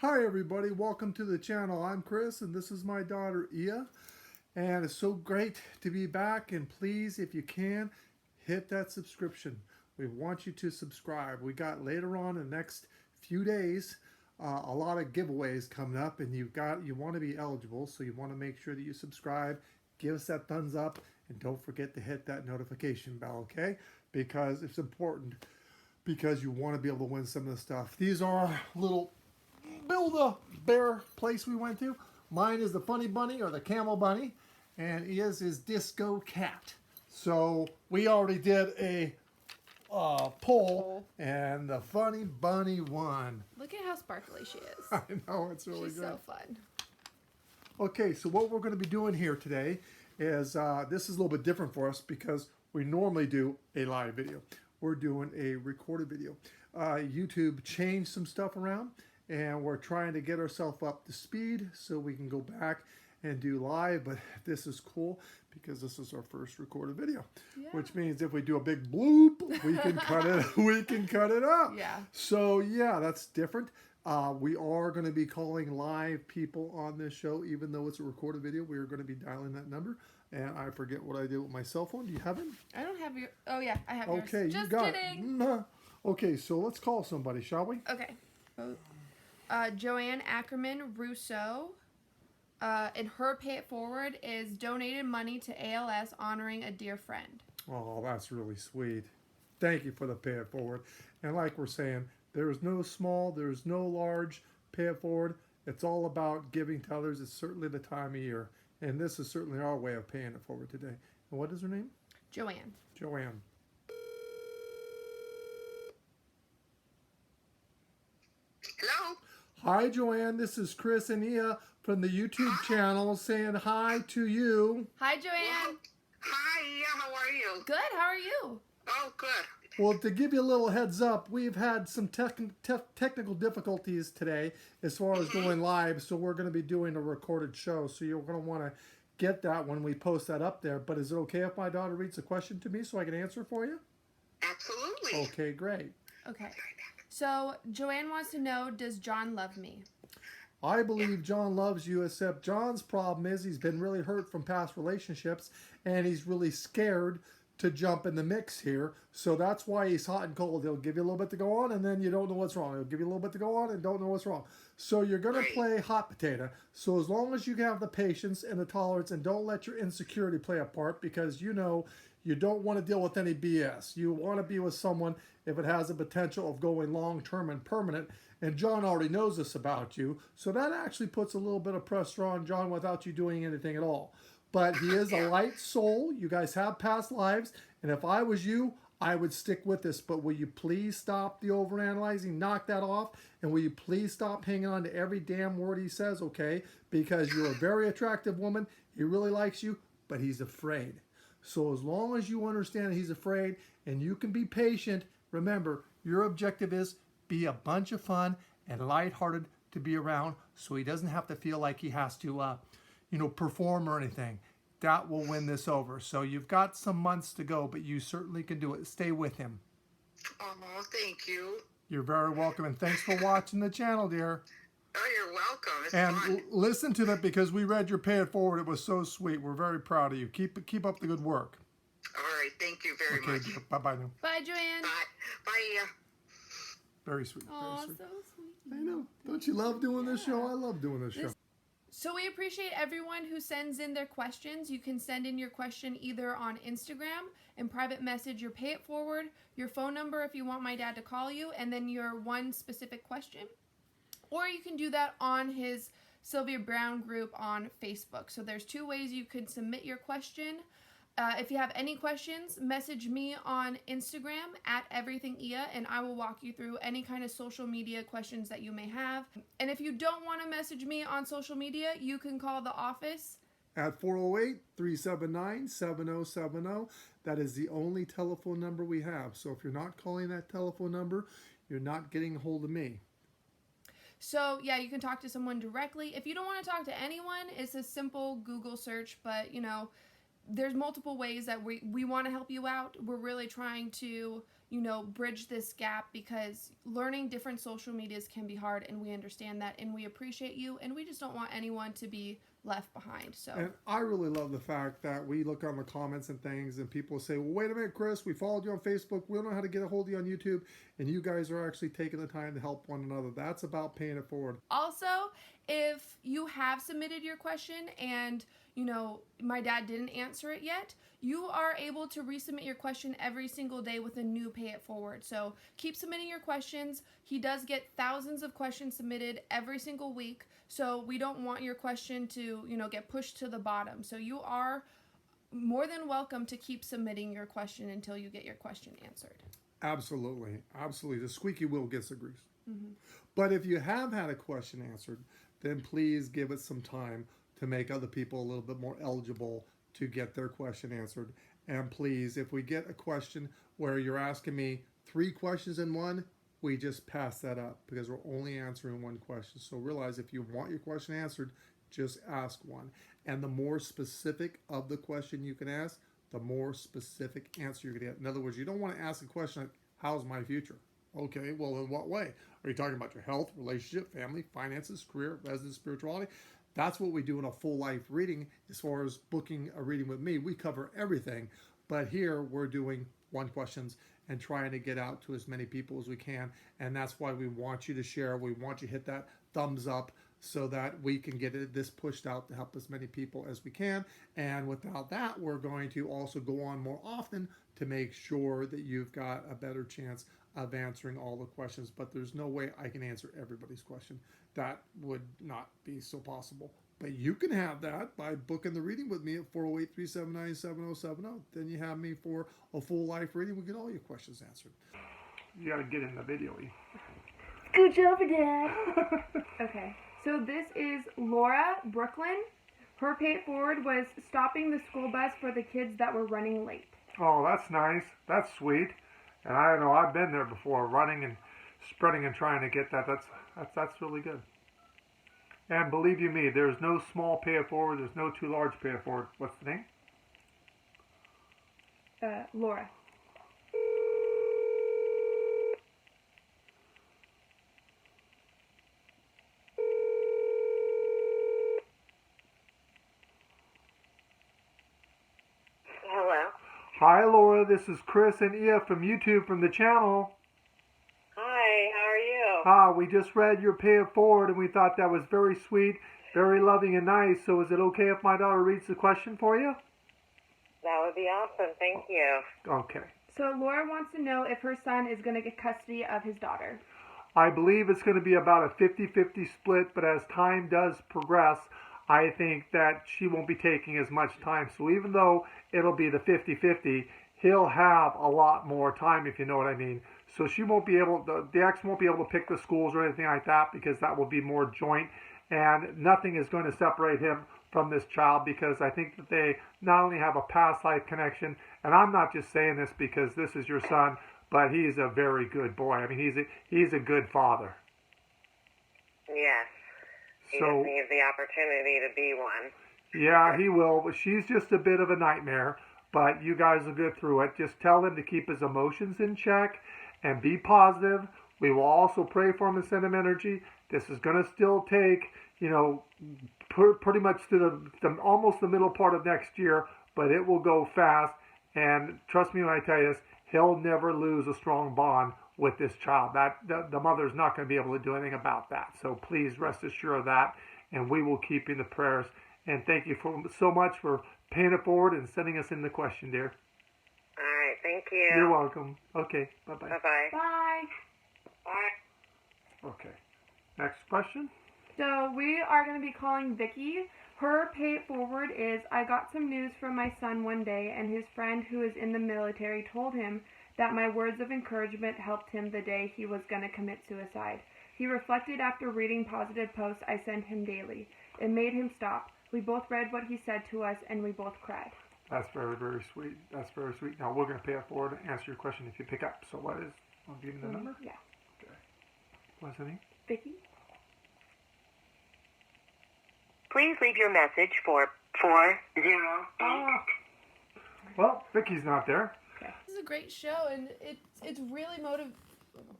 Hi everybody, welcome to the channel. I'm Chris and this is my daughter Ia, and it's so great to be back. And please, if you can, hit that subscription. We want you to subscribe. We got later on in the next few days a lot of giveaways coming up, and you want to be eligible, so you want to make sure that you subscribe, give us that thumbs up, and don't forget to hit that notification bell, okay? Because it's important, because you want to be able to win some of the stuff. These are little Build-A-Bear place we went to. Mine is the Funny Bunny or the Camel Bunny, and his is Disco Cat. So we already did a poll, and the Funny Bunny won. Look at how sparkly she is. I know, it's really She's good. so fun. Okay, so what we're going to be doing here today is, this is a little bit different for us because we normally do a live video. We're doing a recorded video. YouTube changed some stuff around, and we're trying to get ourselves up to speed so we can go back and do live. But this is cool because this is our first recorded video, which means if we do a big bloop, we can cut it. We can cut it up. Yeah. So yeah, that's different. We are going to be calling live people on this show, even though it's a recorded video. We are going to be dialing that number, and I forget what I did with my cell phone. Do you have it? I don't have your. Oh yeah, I have Okay, yours. you Just got kidding. it. Okay, so let's call somebody, shall we? Okay. Joanne Ackerman Russo, and her pay it forward is donated money to ALS honoring a dear friend. Oh, that's really sweet. Thank you for the pay it forward. And like we're saying, there's no small, there's no large pay it forward. It's all about giving to others. It's certainly the time of year. And this is certainly our way of paying it forward today. And what is her name? Joanne. Joanne. Hello. Hi, Joanne. This is Chris and Ia from the YouTube channel saying hi to you. Hi, Joanne. Hi, how are you? Good. How are you? Oh, good. Well, to give you a little heads up, we've had some technical difficulties today as far as going live, so we're going to be doing a recorded show, so you're going to want to get that when we post that up there. But is it okay if my daughter reads a question to me so I can answer for you? Absolutely. Okay, great. Okay. So Joanne wants to know, does John love me? I believe John loves you, except John's problem is he's been really hurt from past relationships, and he's really scared to jump in the mix here. So that's why he's hot and cold. He'll give you a little bit to go on, and then you don't know what's wrong. He'll give you a little bit to go on and don't know what's wrong. So you're going to play hot potato. So as long as you have the patience and the tolerance, and don't let your insecurity play a part, because you know you don't want to deal with any BS. You want to be with someone if it has the potential of going long-term and permanent. And John already knows this about you. So that actually puts a little bit of pressure on John without you doing anything at all. But he is a light soul. You guys have past lives. And if I was you, I would stick with this. But will you please stop the overanalyzing? Knock that off. And will you please stop hanging on to every damn word he says, okay? Because you're a very attractive woman. He really likes you, but he's afraid. So as long as you understand he's afraid and you can be patient, remember, your objective is be a bunch of fun and lighthearted to be around, so he doesn't have to feel like he has to perform or anything. That will win this over. So you've got some months to go, but you certainly can do it. Stay with him. Oh, thank you. You're very welcome, and thanks for watching the channel, dear. Oh, you're welcome. It's And fun. listen to that, because we read your pay it forward. It was so sweet. We're very proud of you. Keep up the good work. All right, thank you very Okay, much. bye-bye now. Bye, Joanne. Bye. Bye. Very sweet. Oh, Very sweet. so sweet. I know. Don't you love doing this show? I love doing this show. So we appreciate everyone who sends in their questions. You can send in your question either on Instagram and private message your pay it forward, your phone number if you want my dad to call you, and then your one specific question. Or you can do that on his Sylvia Browne group on Facebook. So there's two ways you could submit your question. If you have any questions, message me on Instagram at everythingia, and I will walk you through any kind of social media questions that you may have. And if you don't want to message me on social media, you can call the office At 408-379-7070. That is the only telephone number we have. So if you're not calling that telephone number, you're not getting a hold of me. So yeah, you can talk to someone directly. If you don't want to talk to anyone, it's a simple Google search, but there's multiple ways that we want to help you out. We're really trying to, bridge this gap, because learning different social medias can be hard, and we understand that, and we appreciate you, and we just don't want anyone to be left behind. So, and I really love the fact that we look on the comments and things, and people say, well, wait a minute, Chris, we followed you on Facebook, we don't know how to get a hold of you on YouTube, and you guys are actually taking the time to help one another. That's about paying it forward. Also, if you have submitted your question and my dad didn't answer it yet, you are able to resubmit your question every single day with a new Pay It Forward. So keep submitting your questions. He does get thousands of questions submitted every single week. So we don't want your question to, get pushed to the bottom. So you are more than welcome to keep submitting your question until you get your question answered. Absolutely. Absolutely. The squeaky wheel gets the grease. Mm-hmm. But if you have had a question answered, then please give it some time to make other people a little bit more eligible to get their question answered. And please, if we get a question where you're asking me 3 questions in one, we just pass that up because we're only answering one question. So realize if you want your question answered, just ask one. And the more specific of the question you can ask, the more specific answer you're going to get. In other words, you don't want to ask a question like, how's my future? Okay, well, in what way? Are you talking about your health, relationship, family, finances, career, residence, spirituality? That's what we do in a full life reading. As far as booking a reading with me, we cover everything. But here we're doing one questions and trying to get out to as many people as we can. And that's why we want you to share. We want you to hit that thumbs up so that we can get this pushed out to help as many people as we can. And without that, we're going to also go on more often to make sure that you've got a better chance of answering all the questions. But there's no way I can answer everybody's question. That would not be so possible. But you can have that by booking the reading with me at 408-379-7070. Then you have me for a full life reading. We get all your questions answered. You got to get in the video. Good job, Dad. Okay, so this is Laura Brooklyn. Her Pay It Forward was stopping the school bus for the kids that were running late. Oh, that's nice. That's sweet. And I know I've been there before, running and spreading and trying to get that. That's really good. And believe you me, there's no small Pay It Forward. There's no too large Pay It Forward. What's the name? Laura. Hello. Hi, Laura. This is Chris and Ia from YouTube from the channel. Hi, how are you? We just read your Pay It Forward, and we thought that was very sweet, very loving and nice. So is it okay if my daughter reads the question for you? That would be awesome. Thank you. Okay. So Laura wants to know if her son is going to get custody of his daughter. I believe it's going to be about a 50-50 split, but as time does progress, I think that she won't be taking as much time. So even though it'll be the 50-50, he'll have a lot more time, if you know what I mean. So she won't be able, the ex won't be able to pick the schools or anything like that, because that will be more joint, and nothing is going to separate him from this child, because I think that they not only have a past life connection, and I'm not just saying this because this is your son, but he's a very good boy. I mean, he's a good father. Yes. He So, just needs the opportunity to be one. yeah, he will, but she's just a bit of a nightmare, but you guys will get through it. Just tell him to keep his emotions in check and be positive. We will also pray for him and send him energy. This is going to still take, pretty much to the almost the middle part of next year, but it will go fast. And trust me when I tell you this, he'll never lose a strong bond with this child. The mother's not going to be able to do anything about that. So please rest assured of that, and we will keep you in the prayers. And thank you so much for paying it forward and sending us in the question, dear. All right. Thank you. You're welcome. Okay. Bye-bye. Bye-bye. Bye. Bye. Okay. Next question. So we are going to be calling Vicki. Her Pay It Forward is, I got some news from my son one day, and his friend who is in the military told him that my words of encouragement helped him the day he was going to commit suicide. He reflected after reading positive posts I sent him daily. It made him stop. We both read what he said to us, and we both cried. That's very, very sweet. That's very sweet. Now, we're going to pay it forward and answer your question if you pick up. So what is, I'll give you the number? Yeah. Okay. What's the name? Vicki? Please leave your message for 40. Well, Vicki's not there. Okay. This a great show, and it's really motivating.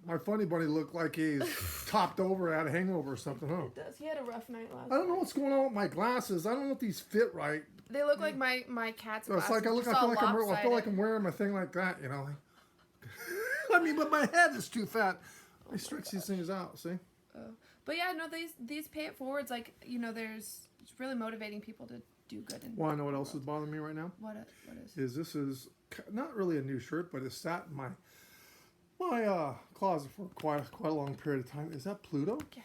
My funny bunny looked like he's topped over, had a hangover or something, huh? It does. He had a rough night last I don't know night. what's going on with my glasses. I don't know if these fit right. They look like my cat's So it's glasses. like I just all feel like lopsided. I'm wearing my thing like that, you know. I mean, but my head is too fat. I stretch these things out. See? But yeah, no, these pay it forwards, like, you know, it's really motivating people to do good. Want to know what else is bothering me right now? What is? This is not really a new shirt, but it's sat in my closet for quite a long period of time. Is that Pluto? Yeah.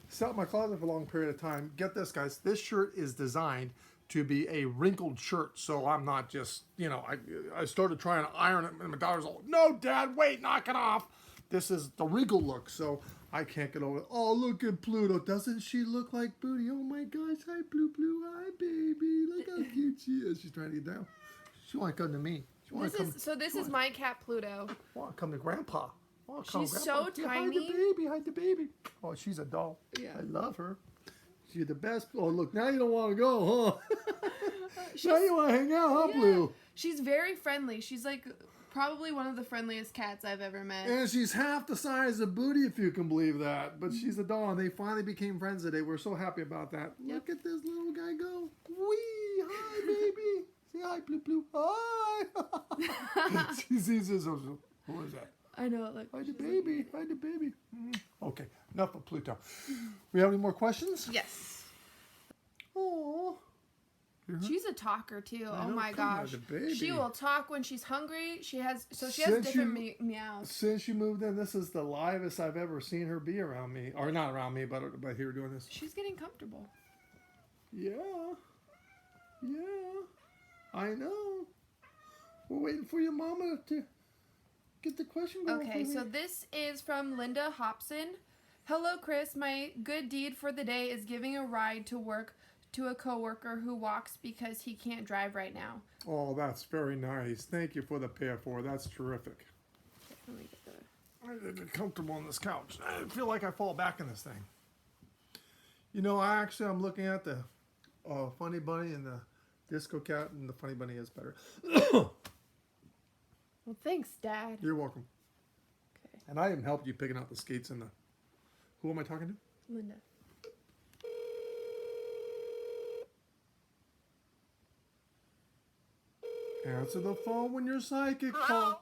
Sat in my closet for a long period of time. Get this, guys. This shirt is designed to be a wrinkled shirt, so I'm not just, you know, I started trying to iron it, and my daughter's all, no, Dad, wait, knock it off. This is the wrinkle look, so I can't get over it. Oh, look at Pluto. Doesn't she look like Booty? Oh my gosh, hi, Blue. Hi, baby. Look how cute she is. She's trying to get down. She want to come to me. This is my cat Pluto. Want to come to Grandpa. She's so tiny. Hide the baby. Oh, she's a doll. Yeah. I love her. She's the best. Oh, look, now you don't want to go, huh? Now you want to hang out, huh, Yeah. Blue? She's very friendly. She's like probably one of the friendliest cats I've ever met. And she's half the size of Booty, if you can believe that. But she's a doll, and they finally became friends today. We're so happy about that. Yep. Look at this little guy go. Wee! Hi, baby. Say hi, Blue. Hi! She sees this. Who is that? I know it. Look. Hi, the baby. Hi, the baby. Okay, enough of Pluto. We have any more questions? Yes. Oh. She's a talker too. I Oh know, my come on, gosh. the baby. She will talk when she's hungry. She has Since different you- meows. Since you moved in, this is the livest I've ever seen her be around me. Or not around me, but here doing this. She's getting comfortable. Yeah. I know. We're waiting for your mama to get the question going. Okay, for so me. this is from Linda Hobson. Hello, Chris. My good deed for the day is giving a ride to work to a coworker who walks because he can't drive right now. Oh, that's very nice. Thank you for the pay it forward. That's terrific. Let me get the... I get comfortable on this couch. I feel like I fall back in this thing. You know, I'm looking at the Funny Bunny and the Disco Cat, and the Funny Bunny is better. Well, thanks, Dad. You're welcome. Okay, And I even helped you picking out the skates and the... Who am I talking to? Linda. Answer the phone when your psychic Hello? calls.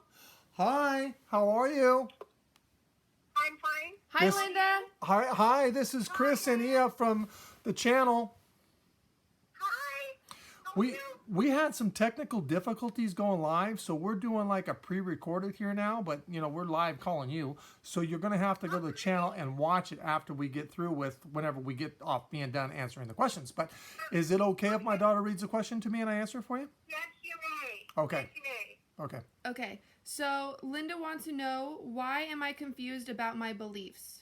Hi, how are you? I'm fine. Hi, This- Linda. Hi, this is Chris and Ia from the channel. Hi. How are you? We had some technical difficulties going live, so we're doing like a pre-recorded here now, but you know, we're live calling you. So you're gonna have to go to the channel and watch it after we get through with whenever we get off being done answering the questions. But is it okay if my daughter reads a question to me and I answer it for you? Yes, you may. Okay. Yes, you may. Okay. Okay, so Linda wants to know, why am I confused about my beliefs?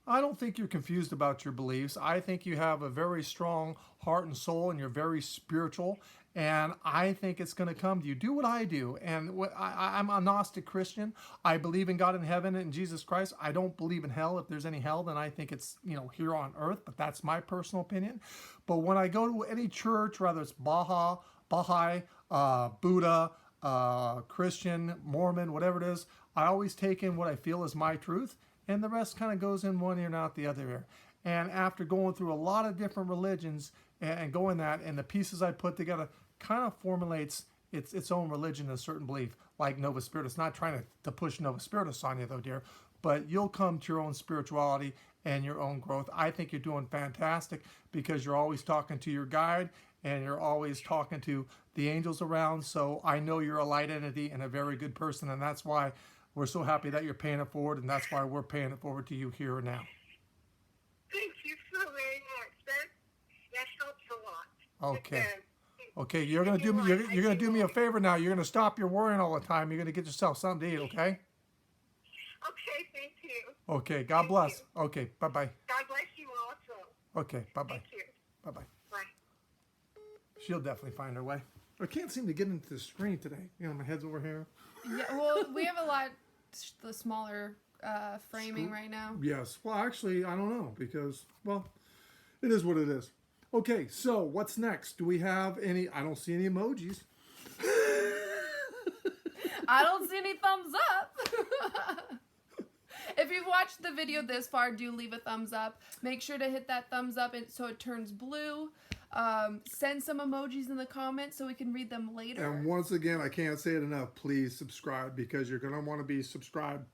I don't think you're confused about your beliefs. I think you have a very strong heart and soul, and you're very spiritual. And I think it's going to come to you. Do what I do. And I'm a Gnostic Christian. I believe in God in heaven and Jesus Christ. I don't believe in hell. If there's any hell, then I think it's, you know, here on earth. But that's my personal opinion. But when I go to any church, whether it's Baha'i, Buddha, Christian, Mormon, whatever it is, I always take in what I feel is my truth. And the rest kind of goes in one ear and out the other ear. And after going through a lot of different religions and going that, and the pieces I put together kind of formulates its own religion, a certain belief, like Nova Spiritus. Not trying to push Nova Spiritus on you, though, dear, but you'll come to your own spirituality and your own growth. I think you're doing fantastic because you're always talking to your guide and you're always talking to the angels around. So I know you're a light entity and a very good person, and that's why we're so happy that you're paying it forward, and that's why we're paying it forward to you here and now. Thank you so very much. That helps a lot. Okay. It does. Okay, you're gonna do me. You're gonna do me a favor now. You're gonna stop your worrying all the time. You're gonna get yourself something to eat. Okay. Okay, thank you. Okay. God bless. Okay. Bye bye. God bless you also. Okay. Bye bye. Thank you. Bye bye. Bye. She'll definitely find her way. I can't seem to get into the screen today. You know, my head's over here. Yeah, well, we have a lot the smaller framing right now. Yes. Well, actually, I don't know because, well, it is what it is. Okay. So what's next? Do we have any? I don't see any emojis. I don't see any thumbs up. If you've watched the video this far, do leave a thumbs up. Make sure to hit that thumbs up so it turns blue. Send some emojis in the comments so we can read them later. And once again, I can't say it enough. Please subscribe, because you're going to want to be subscribed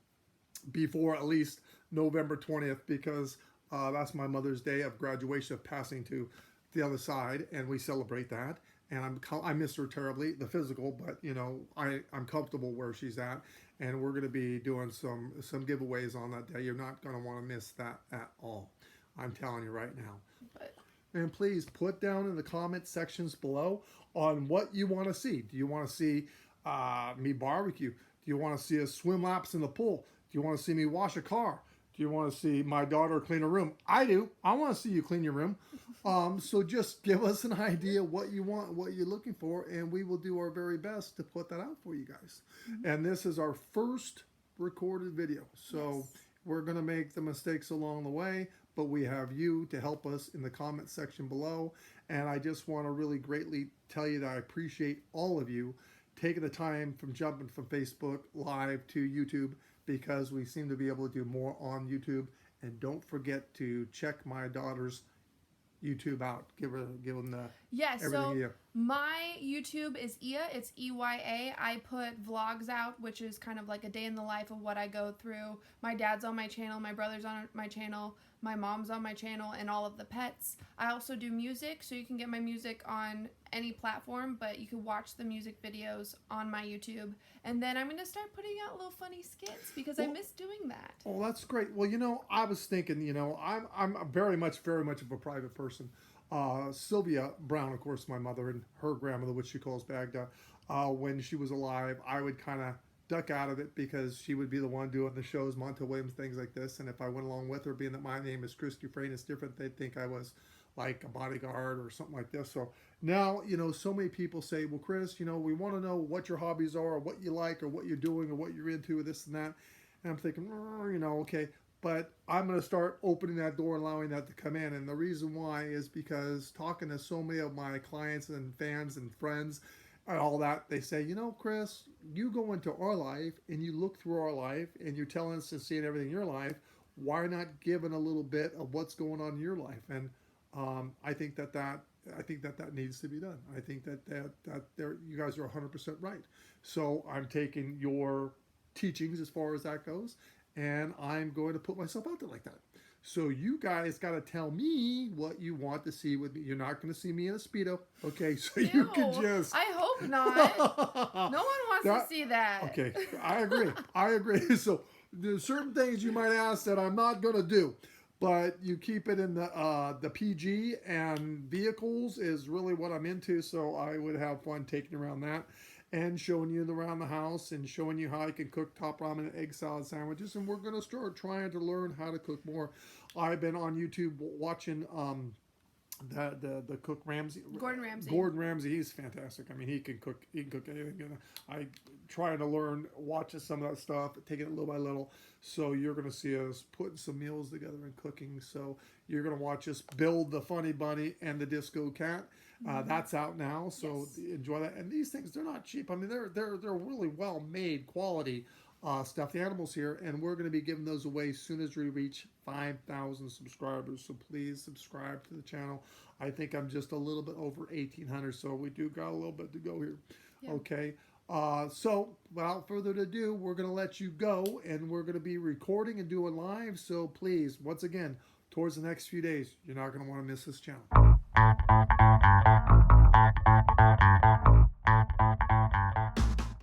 before at least November 20th, because that's my mother's day of graduation, of passing to the other side, and we celebrate that. And I miss her terribly, the physical, but you know, I'm comfortable where she's at, and we're going to be doing some giveaways on that day. You're not going to want to miss that at all. I'm telling you right now. And please put down in the comment sections below on what you want to see. Do you want to see me barbecue? Do you want to see us swim laps in the pool? Do you want to see me wash a car? Do you want to see my daughter clean a room? I do. I want to see you clean your room. So just give us an idea what you want, what you're looking for, and we will do our very best to put that out for you guys. Mm-hmm. And this is our first recorded video. So we're going to make the mistakes along the way, but we have you to help us in the comment section below. And I just want to really greatly tell you that I appreciate all of you taking the time from jumping from Facebook Live to YouTube, because we seem to be able to do more on YouTube. And don't forget to check my daughter's YouTube out. Give them the everything. So my YouTube is Iya. It's EYA. I put vlogs out, which is kind of like a day in the life of what I go through. My dad's on my channel. My brother's on my channel. My mom's on my channel, and all of the pets. I also do music, so you can get my music on any platform, but you can watch the music videos on my YouTube. And then I'm going to start putting out little funny skits, because I miss doing that. Oh, that's great. Well, you know, I was thinking, you know, I'm very much of a private person. Sylvia Browne, of course, my mother, and her grandmother, which she calls Bagda, when she was alive, I would kind of duck out of it, because she would be the one doing the shows, Montel Williams, things like this. And if I went along with her, being that my name is Chris Dufresne, it's different. They'd think I was like a bodyguard or something like this. So now, you know, so many people say, well, Chris, you know, we want to know what your hobbies are, or what you like, or what you're doing, or what you're into, or this and that. And I'm thinking, you know, okay, but I'm going to start opening that door and allowing that to come in. And the reason why is because talking to so many of my clients and fans and friends and all that, they say, you know, Chris, you go into our life and you look through our life and you're telling us and seeing everything in your life. Why not giving a little bit of what's going on in your life? And I think that needs to be done. I think that you guys are 100% right. So I'm taking your teachings as far as that goes, and I'm going to put myself out there like that. So you guys got to tell me what you want to see with me. You're not going to see me in a Speedo, okay? So Ew, you can just... I hope not. No one wants to see that. Okay, I agree. I agree. So there's certain things you might ask that I'm not going to do, but you keep it in the PG, and vehicles is really what I'm into. So I would have fun taking around that and showing you around the house and showing you how I can cook top ramen and egg salad sandwiches. And we're going to start trying to learn how to cook more. I've been on YouTube watching the cook Ramsay. Gordon Ramsay, he's fantastic. I mean, he can cook anything. And I trying to learn, watching some of that stuff, taking it little by little. So you're going to see us putting some meals together and cooking. So you're going to watch us build the Funny Bunny and the Disco Cat. That's out now, so enjoy that. And these things, they're not cheap. I mean, they're really well made, quality stuffed animals here, and we're going to be giving those away as soon as we reach 5,000 subscribers. So please subscribe to the channel. I think I'm just a little bit over 1,800, so we do got a little bit to go here. Yeah. Okay. So without further ado, we're going to let you go, and we're going to be recording and doing live. So please, once again, towards the next few days, you're not going to want to miss this channel.